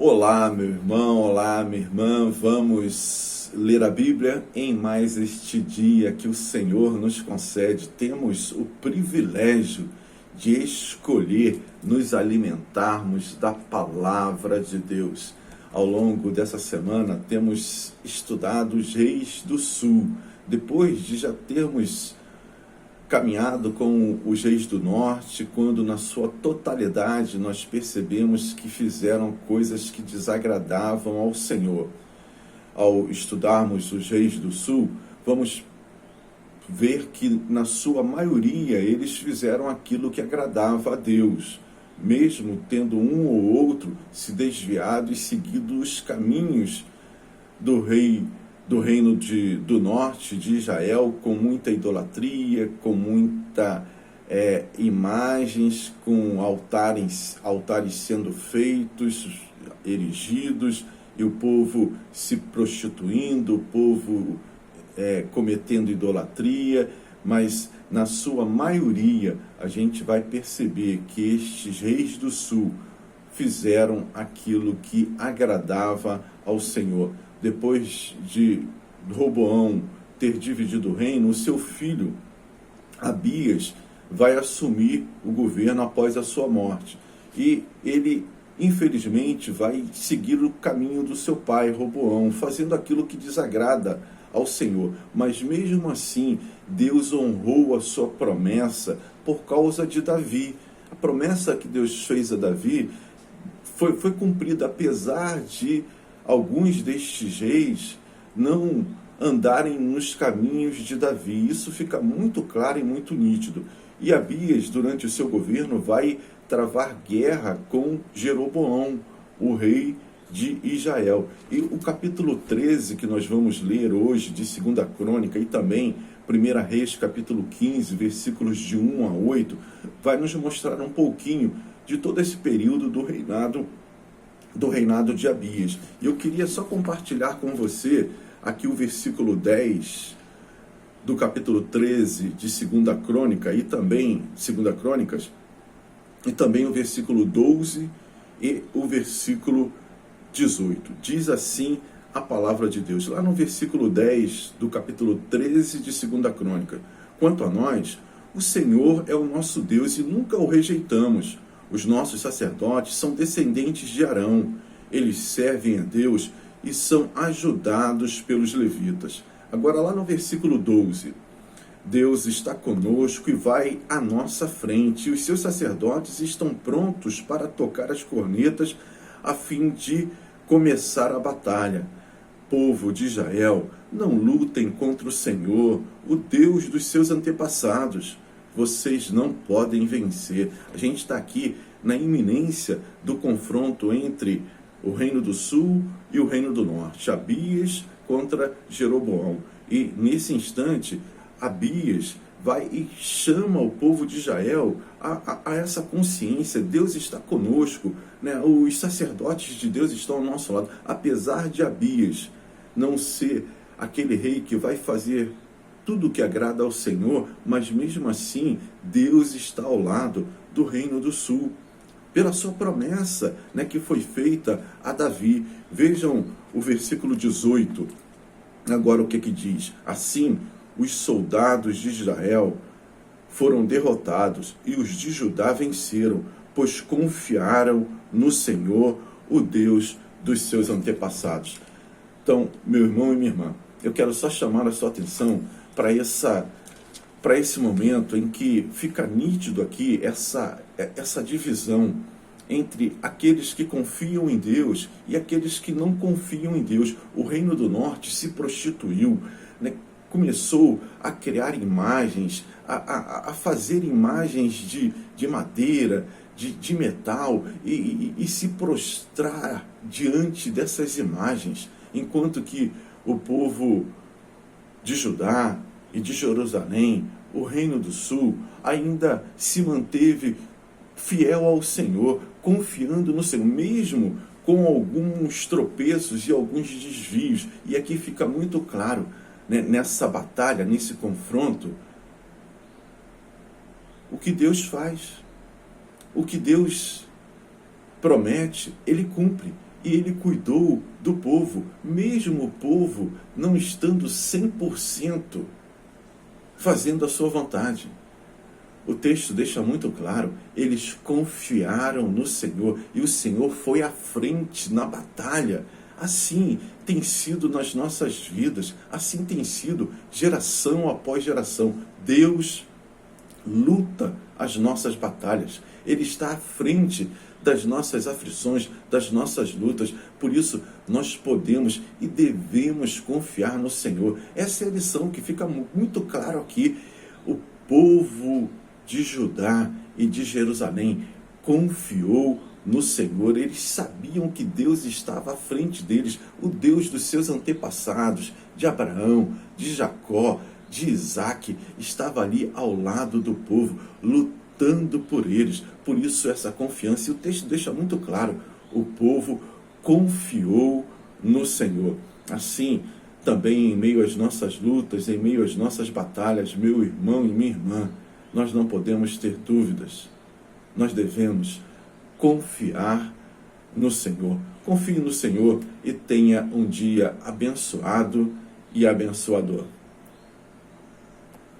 Olá, meu irmão, olá, minha irmã. Vamos ler a Bíblia em mais este dia que o Senhor nos concede. Temos o privilégio de escolher nos alimentarmos da palavra de Deus. Ao longo dessa semana, temos estudado os reis do sul. Depois de já termos caminhado com os reis do norte, quando na sua totalidade nós percebemos que fizeram coisas que desagradavam ao Senhor. Ao estudarmos os reis do sul, vamos ver que na sua maioria eles fizeram aquilo que agradava a Deus, mesmo tendo um ou outro se desviado e seguido os caminhos do reino do norte de Israel, com muita idolatria, com muita imagens, com altares sendo feitos, erigidos, e o povo se prostituindo, o povo cometendo idolatria. Mas na sua maioria a gente vai perceber que estes reis do sul fizeram aquilo que agradava ao Senhor. Depois de Roboão ter dividido o reino, o seu filho Abias vai assumir o governo após a sua morte. E ele, infelizmente, vai seguir o caminho do seu pai, Roboão, fazendo aquilo que desagrada ao Senhor. Mas mesmo assim, Deus honrou a sua promessa por causa de Davi. A promessa que Deus fez a Davi foi cumprida, apesar de alguns destes reis não andarem nos caminhos de Davi. Isso fica muito claro e muito nítido. E Abias, durante o seu governo, vai travar guerra com Jeroboão, o rei de Israel. E o capítulo 13 que nós vamos ler hoje, de 2ª Crônica, e também 1 Reis, capítulo 15, versículos de 1 a 8, vai nos mostrar um pouquinho de todo esse período do reinado de Abias. E eu queria só compartilhar com você aqui o versículo 10 do capítulo 13 de 2ª Crônica e também 2ª Crônicas, e também o versículo 12 e o versículo 18. Diz assim a palavra de Deus, lá no versículo 10 do capítulo 13 de 2ª Crônica: quanto a nós, o Senhor é o nosso Deus e nunca o rejeitamos. Os nossos sacerdotes são descendentes de Arão. Eles servem a Deus e são ajudados pelos levitas. Agora, lá no versículo 12, Deus está conosco e vai à nossa frente. Os seus sacerdotes estão prontos para tocar as cornetas a fim de começar a batalha. Povo de Israel, não lutem contra o Senhor, o Deus dos seus antepassados. Vocês não podem vencer. A gente está aqui na iminência do confronto entre o reino do sul e o reino do norte. Abias contra Jeroboão. E nesse instante, Abias vai e chama o povo de Israel a essa consciência. Deus está conosco, né? Os sacerdotes de Deus estão ao nosso lado. Apesar de Abias não ser aquele rei que vai fazer tudo que agrada ao Senhor, mas mesmo assim, Deus está ao lado do reino do sul, pela sua promessa, né, que foi feita a Davi. Vejam o versículo 18, agora o que diz: assim, os soldados de Israel foram derrotados e os de Judá venceram, pois confiaram no Senhor, o Deus dos seus antepassados. Então, meu irmão e minha irmã, eu quero só chamar a sua atenção para esse momento em que fica nítido aqui essa divisão entre aqueles que confiam em Deus e aqueles que não confiam em Deus. O reino do norte se prostituiu, né? Começou a criar imagens, a fazer imagens de madeira, de metal, e se prostrar diante dessas imagens, enquanto que o povo de Judá e de Jerusalém, o reino do sul, ainda se manteve fiel ao Senhor, confiando no Senhor, mesmo com alguns tropeços e alguns desvios. E aqui fica muito claro, né, nessa batalha, nesse confronto, o que Deus faz, o que Deus promete, Ele cumpre. e ele cuidou do povo, mesmo o povo não estando 100% fazendo a sua vontade. O texto deixa muito claro, eles confiaram no Senhor e o Senhor foi à frente na batalha. Assim tem sido nas nossas vidas, assim tem sido geração após geração. Deus luta as nossas batalhas, Ele está à frente das nossas aflições, das nossas lutas. Por isso, nós podemos e devemos confiar no Senhor. Essa é a lição que fica muito claro aqui. O povo de Judá e de Jerusalém confiou no Senhor. Eles sabiam que Deus estava à frente deles, o Deus dos seus antepassados, de Abraão, de Jacó, de Isaac, estava ali ao lado do povo, lutando por eles. Por isso essa confiança, e o texto deixa muito claro, o povo confiou no Senhor. Assim, também em meio às nossas lutas, em meio às nossas batalhas, meu irmão e minha irmã, nós não podemos ter dúvidas. Nós devemos confiar no Senhor. Confie no Senhor e tenha um dia abençoado e abençoador.